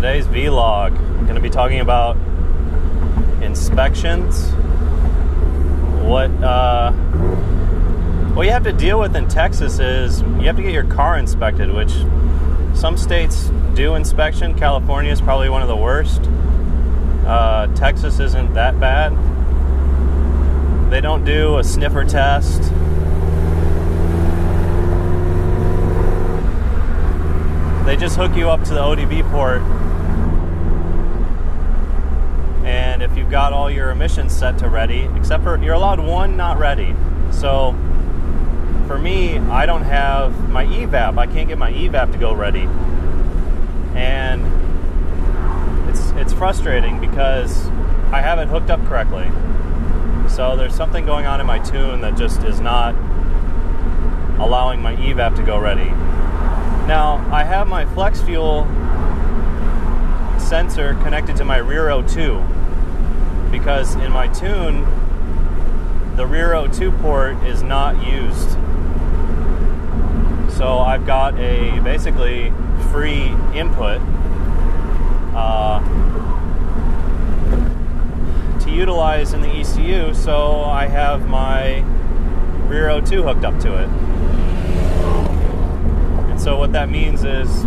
today's vlog, I'm going to be talking about inspections. What you have to deal with in Texas is you have to get your car inspected, which some states do inspection. California is probably one of the worst. Texas isn't that bad. They don't do a sniffer test. They just hook you up to the ODB port, and if you've got all your emissions set to ready, except for you're allowed one not ready. So for me, I don't have my evap. I can't get my evap to go ready, and it's frustrating because I have it hooked up correctly. So there's something going on in my tune that just is not allowing my evap to go ready. Now, I have my flex fuel sensor connected to my rear O2 because in my tune, the rear O2 port is not used. So I've got a basically free input to utilize in the ECU, so I have my rear O2 hooked up to it. So what that means is,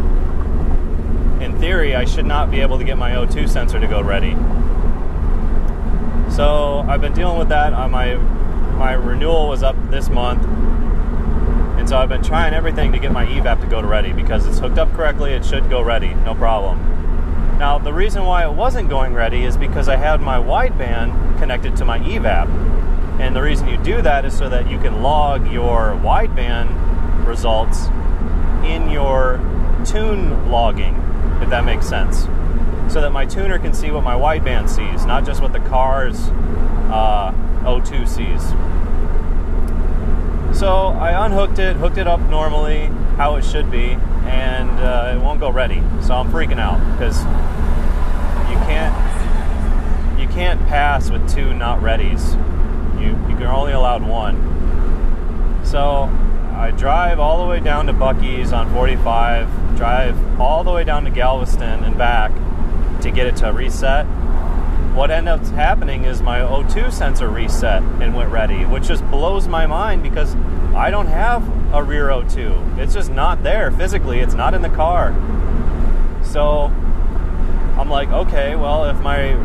in theory, I should not be able to get my O2 sensor to go ready. So I've been dealing with that. My renewal was up this month, and so I've been trying everything to get my evap to go to ready because it's hooked up correctly. It should go ready, no problem. Now the reason why it wasn't going ready is because I had my wideband connected to my evap, and the reason you do that is so that you can log your wideband results in your tune logging, if that makes sense, so that my tuner can see what my wideband sees, not just what the car's O2 sees. So I unhooked it, hooked it up normally, how it should be, and it won't go ready. So I'm freaking out because you can't pass with two not readies. You're only allowed one. So I drive all the way down to Buc-ee's on 45, drive all the way down to Galveston and back to get it to reset. What ended up happening is my O2 sensor reset and went ready, which just blows my mind because I don't have a rear O2. It's just not there physically. It's not in the car. So I'm like, okay, well, if my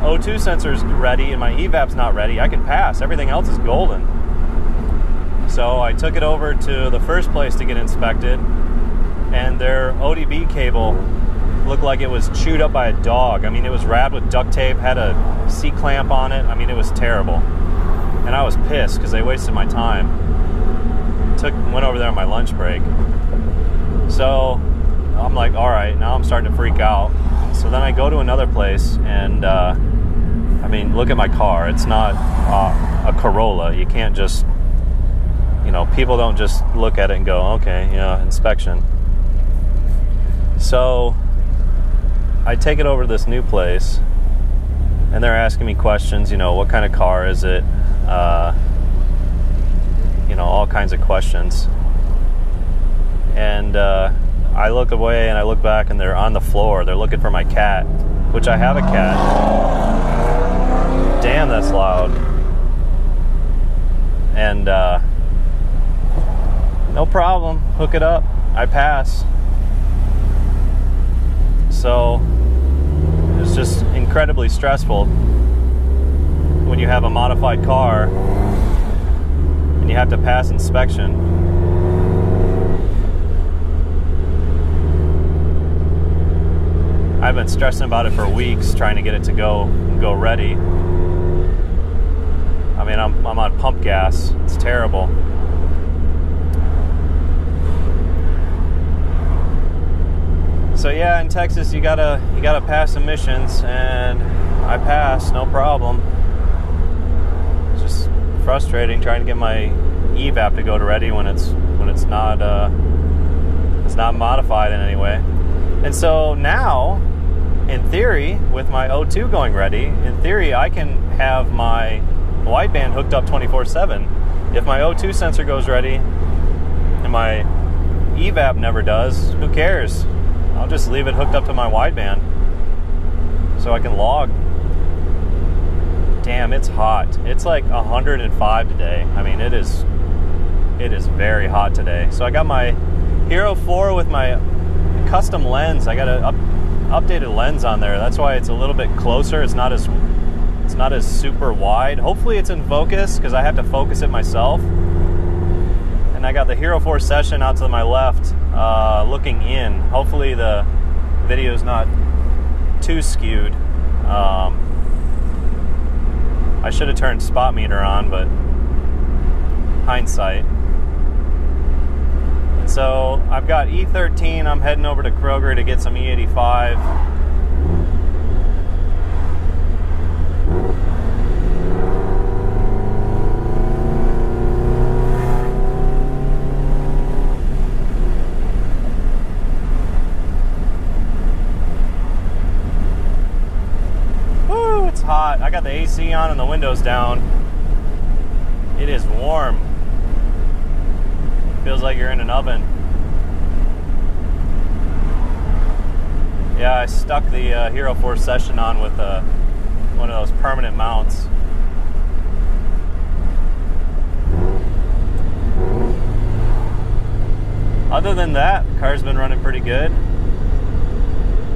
O2 sensor's ready and my evap's not ready, I can pass. Everything else is golden. So I took it over to the first place to get inspected, and their ODB cable looked like it was chewed up by a dog. I mean, it was wrapped with duct tape, had a C-clamp on it. I mean, it was terrible. And I was pissed because they wasted my time. Went over there on my lunch break. So I'm like, all right, now I'm starting to freak out. So then I go to another place, and I mean, look at my car. It's not a Corolla. You can't just... people don't just look at it and go, okay, yeah, inspection. So I take it over to this new place, and they're asking me questions, what kind of car is it? All kinds of questions. And I look away and I look back, and they're on the floor. They're looking for my cat, which I have a cat. Damn, that's loud. And no problem, hook it up, I pass. So it's just incredibly stressful when you have a modified car and you have to pass inspection. I've been stressing about it for weeks, trying to get it to go ready. I mean, I'm on pump gas. It's terrible. So yeah, in Texas you gotta pass emissions, and I passed, no problem. It's just frustrating trying to get my evap to go to ready when it's not modified in any way. And so now, in theory, with my O2 going ready, in theory I can have my wideband hooked up 24/7. If my O2 sensor goes ready and my evap never does, who cares? I'll just leave it hooked up to my wideband. so I can log. Damn, it's hot. It's like 105 today. I mean, it is very hot today. So I got my Hero 4 with my custom lens. I got an updated lens on there. That's why it's a little bit closer. It's not as super wide. Hopefully it's in focus because I have to focus it myself. And I got the Hero 4 Session out to my left, looking in. Hopefully the video's not too skewed. I should have turned spot meter on, but hindsight. And so I've got E13. I'm heading over to Kroger to get some E85. Woo, it's hot. I got the AC on and the windows down. It is warm. Feels like you're in an oven. Yeah, I stuck the Hero 4 Session on with one of those permanent mounts. Other than that, the car's been running pretty good.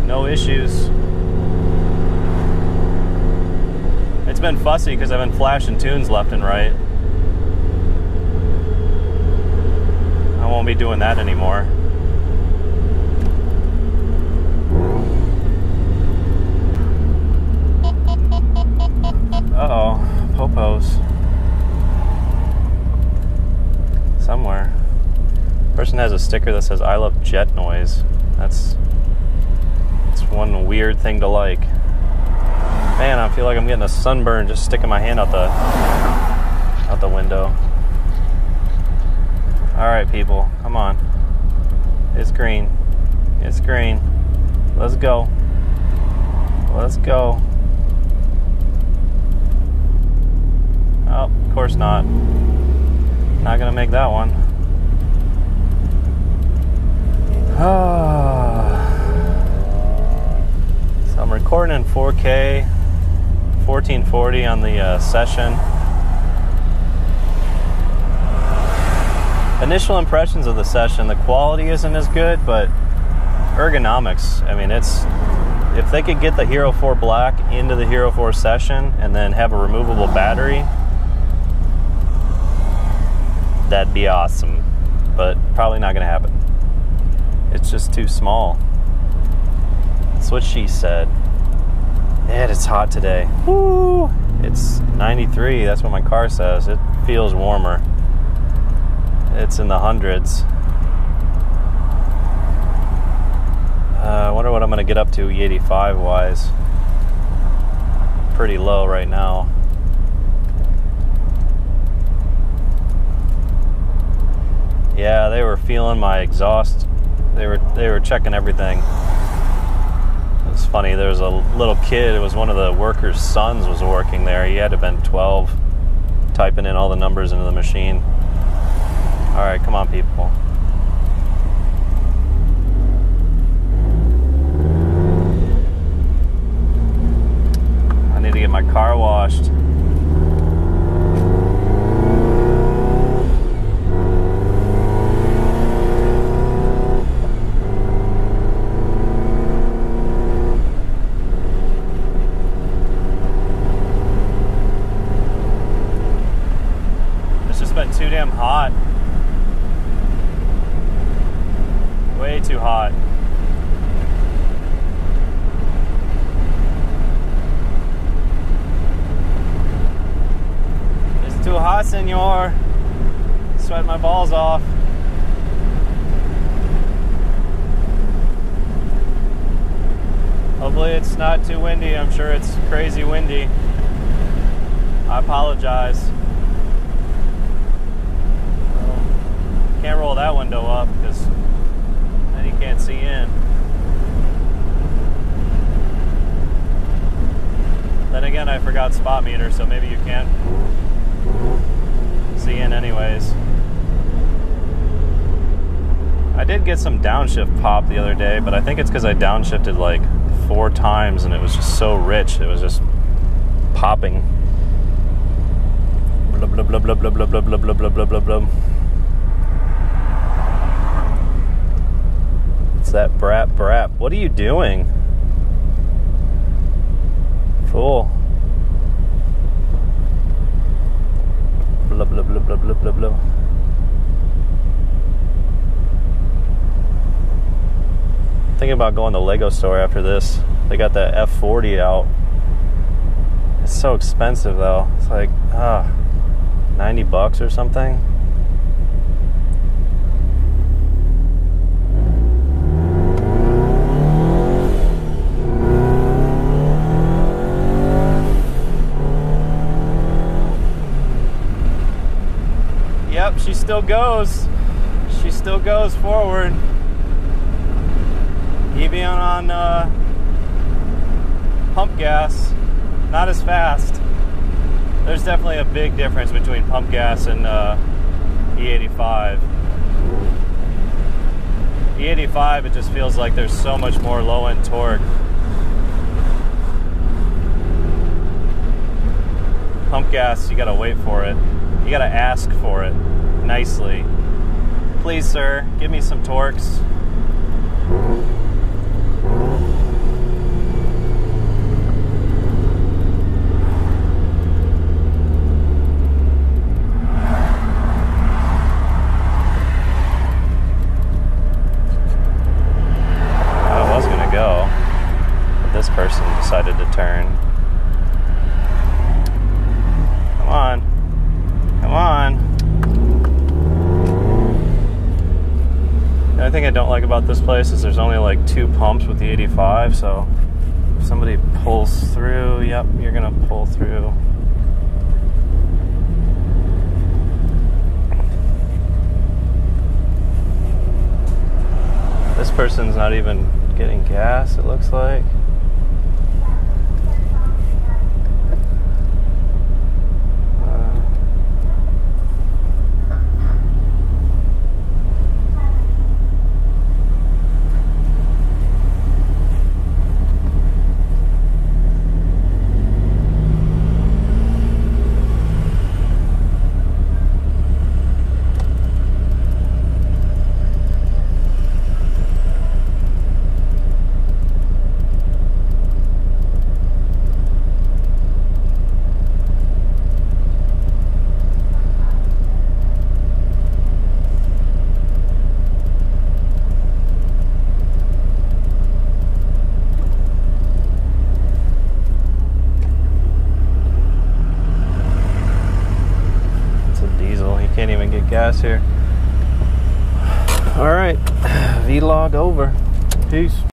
No issues. It's been fussy because I've been flashing tunes left and right. I won't be doing that anymore. Uh-oh, popos. Somewhere. Person has a sticker that says, "I love jet noise." That's one weird thing to like. Man, I feel like I'm getting a sunburn just sticking my hand out the window. Alright, people, come on. It's green. It's green. Let's go. Let's go. Oh, of course not. Not gonna make that one. So I'm recording in 4K, 1440 on the Session. Initial impressions of the Session, the quality isn't as good, but ergonomics, I mean, if they could get the Hero 4 Black into the Hero 4 Session and then have a removable battery, that'd be awesome, but probably not going to happen. It's just too small. That's what she said. And it's hot today. Woo! It's 93, that's what my car says. It feels warmer. It's in the hundreds. I wonder what I'm going to get up to E85 wise. Pretty low right now. Yeah, they were feeling my exhaust. They were checking everything. It was funny. There was a little kid. It was one of the workers' sons was working there. He had to have been 12, typing in all the numbers into the machine. All right, come on, people. I need to get my car washed. It's just been too damn hot. Way too hot. It's too hot, senor. Sweat my balls off. Hopefully it's not too windy. I'm sure it's crazy windy. I apologize. Can't roll that window up because then you can't see in. Then again, I forgot spot meter, so maybe you can't see in anyways. I did get some downshift pop the other day, but I think it's because I downshifted like 4 times, and it was just so rich. It was just popping. Blah, blah, blah, blah, blah, blah, blah, blah, blah, blah, blah, blah. It's that brap. What are you doing? Fool. Blah, blah, blah, blah, blah, blah, blah. Thinking about going to the Lego store after this. They got that F40 out. It's so expensive though. It's like, $90 or something. Yep, she still goes. She still goes forward. Even on pump gas, not as fast. There's definitely a big difference between pump gas and E85. E85, it just feels like there's so much more low-end torque. Pump gas, you gotta wait for it. You gotta ask for it nicely. Please, sir, give me some torques. This person decided to turn. Come on. Come on. The only thing I don't like about this place is there's only like 2 pumps with the 85, so if somebody pulls through, yep, you're gonna pull through. This person's not even getting gas, it looks like. Can't even get gas here. All right, vlog over. Peace.